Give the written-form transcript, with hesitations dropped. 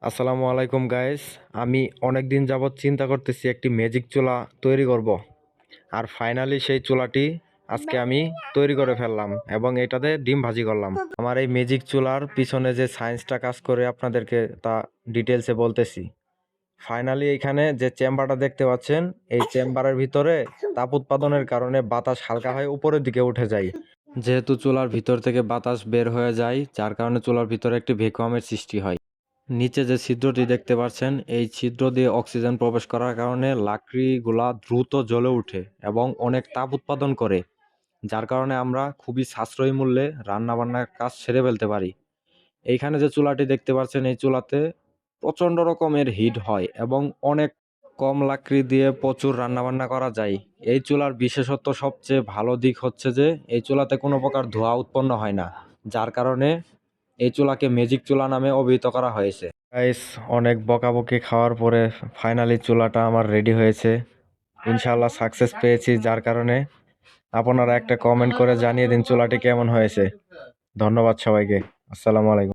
আসসালামু আলাইকুম গাইস। আমি অনেক দিন যাবৎ চিন্তা করতেছি একটি ম্যাজিক চুলা তৈরি করব। আর ফাইনালি সেই চুলাটি আজকে আমি তৈরি করে ফেললাম এবং এটাতে ডিম ভাজি করলাম। আমার এই ম্যাজিক চুলার পিছনে যে সায়েন্সটা কাজ করে আপনাদেরকে তা ডিটেলসে বলতেছি। ফাইনালি এখানে যে চেম্বারটা দেখতে পাচ্ছেন, এই চেম্বারের ভিতরে তাপ উৎপাদনের কারণে বাতাস হালকা হয়ে উপরের দিকে উঠে যায়। যেহেতু চুলার ভিতর থেকে বাতাস বের হয়ে যায়, যার কারণে চুলার ভিতরে একটি ভ্যাকুয়ামের সৃষ্টি হয়। নিচে যে ছিদ্রটি দেখতে পাচ্ছেন, এই ছিদ্র দিয়ে অক্সিজেন প্রবেশ করার কারণে লাকড়িগুলা দ্রুত জ্বলে ওঠে এবং অনেক তাপ উৎপাদন করে, যার কারণে আমরা খুবই সাশ্রয়ী মূল্যে রান্নাবান্নার কাজ সেরে ফেলতে পারি। এইখানে যে চুলাটি দেখতে পাচ্ছেন, এই চুলাতে প্রচণ্ড রকমের হিট হয় এবং অনেক কম লাকড়ি দিয়ে প্রচুর রান্নাবান্না করা যায়। এই চুলার বিশেষত্ব সবচেয়ে ভালো দিক হচ্ছে যে এই চুলাতে কোনো প্রকার ধোঁয়া উৎপন্ন হয় না, যার কারণে এই চুলাকে ম্যাজিক চুলা নামে অভিহিত করা হয়েছে। গাইস, অনেক বকাবকি খাওয়ার পরে ফাইনালি চুলাটা আমার রেডি হয়েছে। ইনশাআল্লাহ সাকসেস পেয়েছি, যার কারণে আপনারা একটা কমেন্ট করে জানিয়ে দিন চুলাটি কেমন হয়েছে। ধন্যবাদ সবাইকে। আসসালামু আলাইকুম।